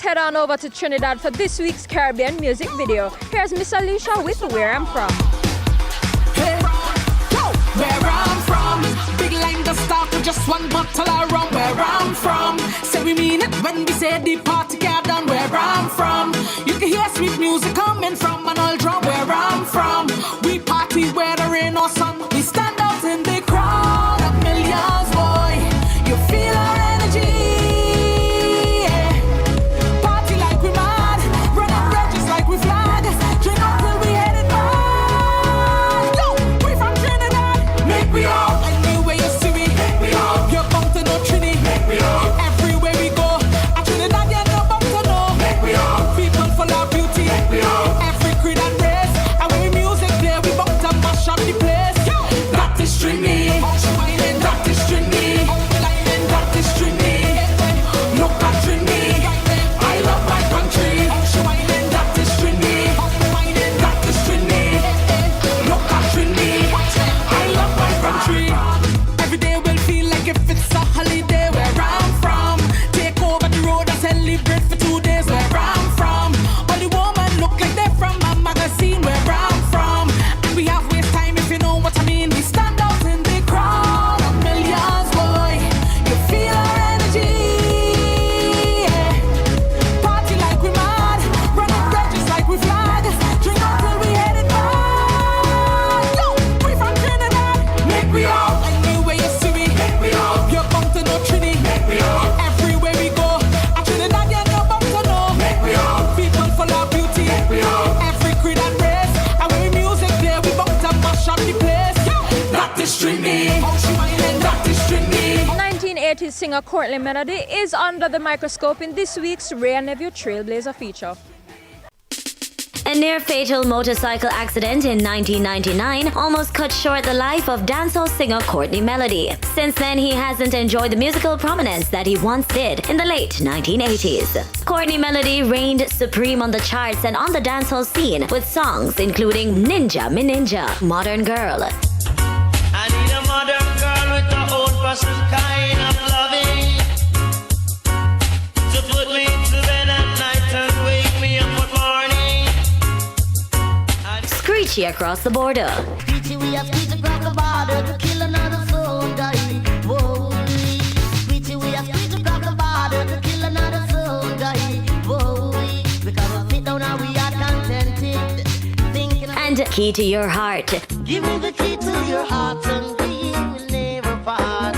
head on over to Trinidad for this week's Caribbean music video. Here's Miss Alicia with Where I'm From. Hey, where I'm from, big line to start with just one bottle of rum. Where I'm from, say we mean it when we say the party can't done. Where I'm from, you can hear sweet music coming from an old drum. Where I'm from, we party whether rain or sun. We stand out in the crowd of millions, boy. You feel our energy, yeah. Party like we mad, run up red just like we flag. Drink until we headed back. Yo, we from Trinidad, make we all. Anywhere you see me, make we all. You're bound to know Trini, make we all. Everywhere we go, at Trinidad you're no bound to know, make we all. People full of beauty, make we all. Every creed and race, and when we music play, we bound to mash up the place. Yo, that is Trini, that is Trini, that is Trini. Look at Trini, I love my country. That is Trini, that is Trini. Look at Trini, I love my country. Every day will feel like if it's a holiday. Where I'm from, take over the road and celebrate for 2 days. Where I'm from, all the women look like they're from a magazine. Where I'm from, and we have waste time if you know what I mean. We stand out in the crowd of millions, boy. You feel our energy, yeah. Party like we mad, run up red just like we flag. Drink until we headed back. Yo, we from Trinidad, make we all. Anywhere you see me, make we all. You're bound to know Trini, make we all. Everywhere we go, at Trinidad you're no bound to know, make we all. People full of beauty, make we all. Every creed and race, and when we music play, we bound to mash up the place. That is Trini, that is Trini. 1980s singer Courtney Melody is under the microscope in this week's Ray and Nephew Trailblazer feature. A near-fatal motorcycle accident in 1999 almost cut short the life of dancehall singer Courtney Melody. Since then, he hasn't enjoyed the musical prominence that he once did in the late 1980s. Courtney Melody reigned supreme on the charts and on the dancehall scene with songs including Ninja Me Ninja, Modern Girl, I need a modern girl with her own person kind of loving to put me to bed at night and wake me up for morning. Screechy Across the Border, Preachy, we have preached across the border to kill another soul, guy. Whoa, preachy, we have preached across the border to kill another soul, guy. Whoa, because we sit down and we are contented, thinking. and Key to Your Heart. Give me the key to your heart and we will never part.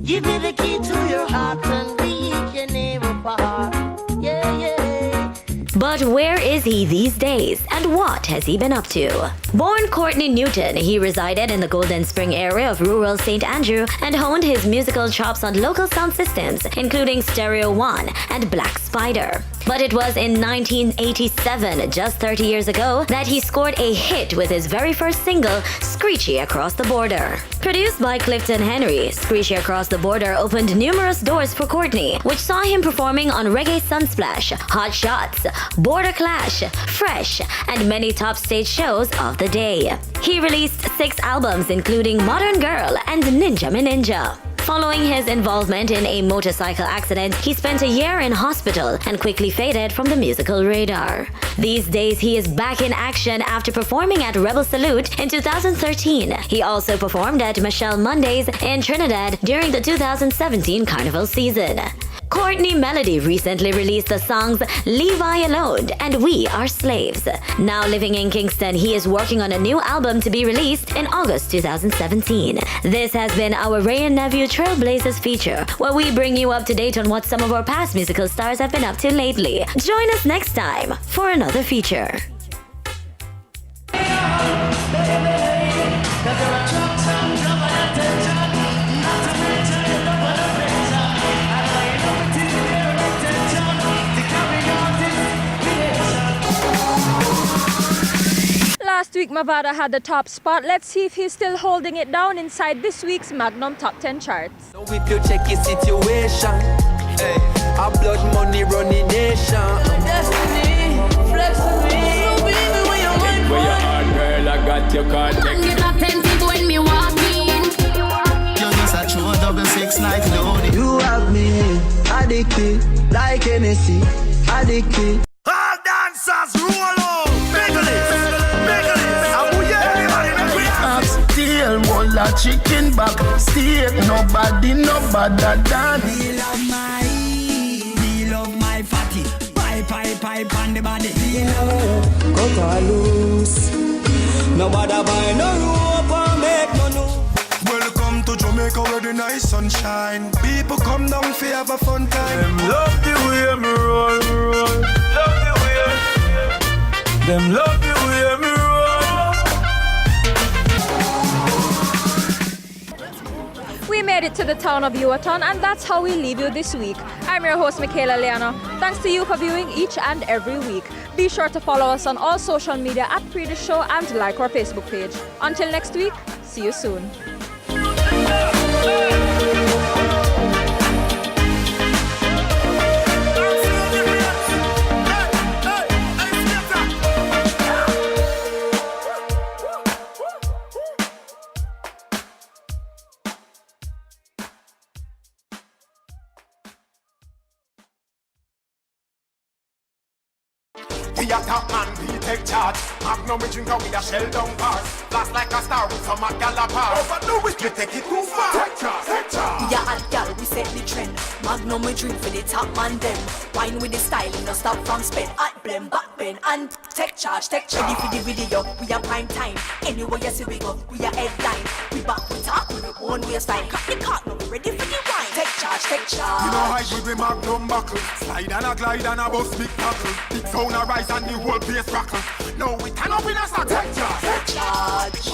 Give me the key to your heart and we can never part. Yeah, yeah. But where is he these days, and what has he been up to? Born Courtney Newton, he resided in the Golden Spring area of rural St. Andrew and honed his musical chops on local sound systems, including Stereo One and Black Spider. But it was in 1987, just 30 years ago, that he scored a hit with his very first single, Screechy Across the Border. Produced by Clifton Henry, Screechy Across the Border opened numerous doors for Courtney, which saw him performing on Reggae Sunsplash, Hot Shots, Border Clash, Fresh, and many top stage shows of the day. He released 6 albums including Modern Girl and Ninja Me Ninja. Following his involvement in a motorcycle accident, he spent a year in hospital and quickly faded from the musical radar. These days, he is back in action after performing at Rebel Salute in 2013. He also performed at Michelle Mondays in Trinidad during the 2017 Carnival season. Courtney Melody recently released the songs Leave I Alone and We Are Slaves. Now living in Kingston, he is working on a new album to be released in August 2017. This has been our Ray and Nephew Trailblazers feature, where we bring you up to date on what some of our past musical stars have been up to lately. Join us next time for another feature. Last week, Mavada had the top spot. Let's see if he's still holding it down inside this week's Magnum Top 10 charts. So if you check your situation, hey, our blood money running nation. Destiny, flex with me. So baby, when you want where you are, girl, I got your card. And you got 10 people when me walk in. You just a true 6 night loading. you have me, I Addicted, like Hennessy, addicted. All dancers roll out. Megalith. And we everybody make we dance. Still wall a chicken back. Steak, nobody better than. We love my fatty. Pipe on the body. Cut her loose. Nobody buy no rope or make no noise. Welcome to Jamaica where the nice sunshine. People come down for have a fun time. Them love the way me roll. Love the way. Them love the way me roll. We made it to the town of Yuaton, and that's how we leave you this week. I'm your host, Michaela Leano. Thanks to you for viewing each and every week. Be sure to follow us on all social media at Pree Dis Show and like our Facebook page. Until next week, see you soon. We a top man, we take charge. Magnum we drink and we a shell down pass. Blast like a star with some gallopers. Overdo it, we take it too far. Take charge. Yeah, and gal, we set the trend. Magnum we drink for the top man them. Wine with the style, no stop from spend. At blem, back bend, and take charge. Ready for the video, we are prime time. Anywhere you see we go, we are headline. We back, we talk, we own waistline. Cut the cart, now we ready for the wine. Take charge. You know hide with the Magnum buckle. Slide and a glide and a bust big tackle. Big sound a rise and the whole place rockle. Now we turn up in a start. Take charge.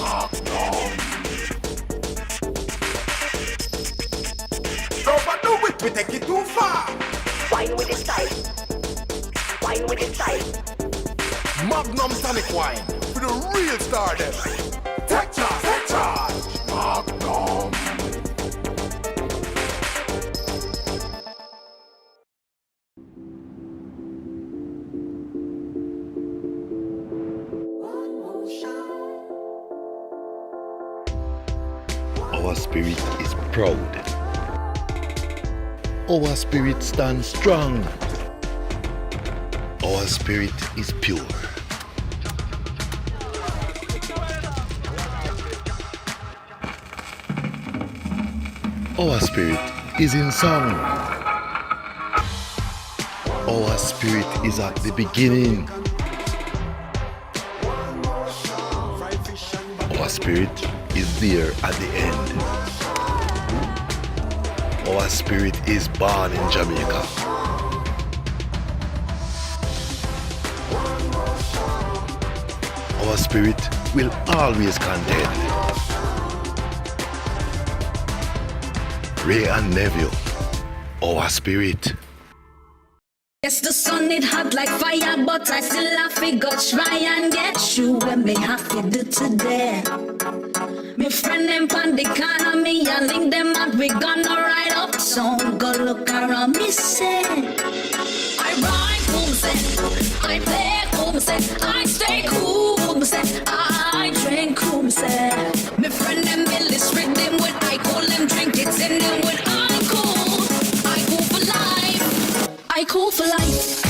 Overdo it, we take it too far. Wine with the style. Wine with the style. Magnum tonic wine for the real star them. Take charge. Magnum. Our spirit is proud. Our spirit stands strong. Our spirit is pure. Our spirit is in song. Our spirit is at the beginning. Our spirit is there at the end. Our spirit is born in Jamaica. Our spirit will always contend. Ray and Neville, our spirit. Yes, the sun it hot like fire, but I still have to go try and get you when me have to do today. Me friend them pan the corner, me and link them out, we gonna ride up soon. Go look around me, say I ride cool, say I play cool, say I stay cool, say I drink cool, say me friend them Billy street them with I call them drink it in them with I cool for life. I cool for life.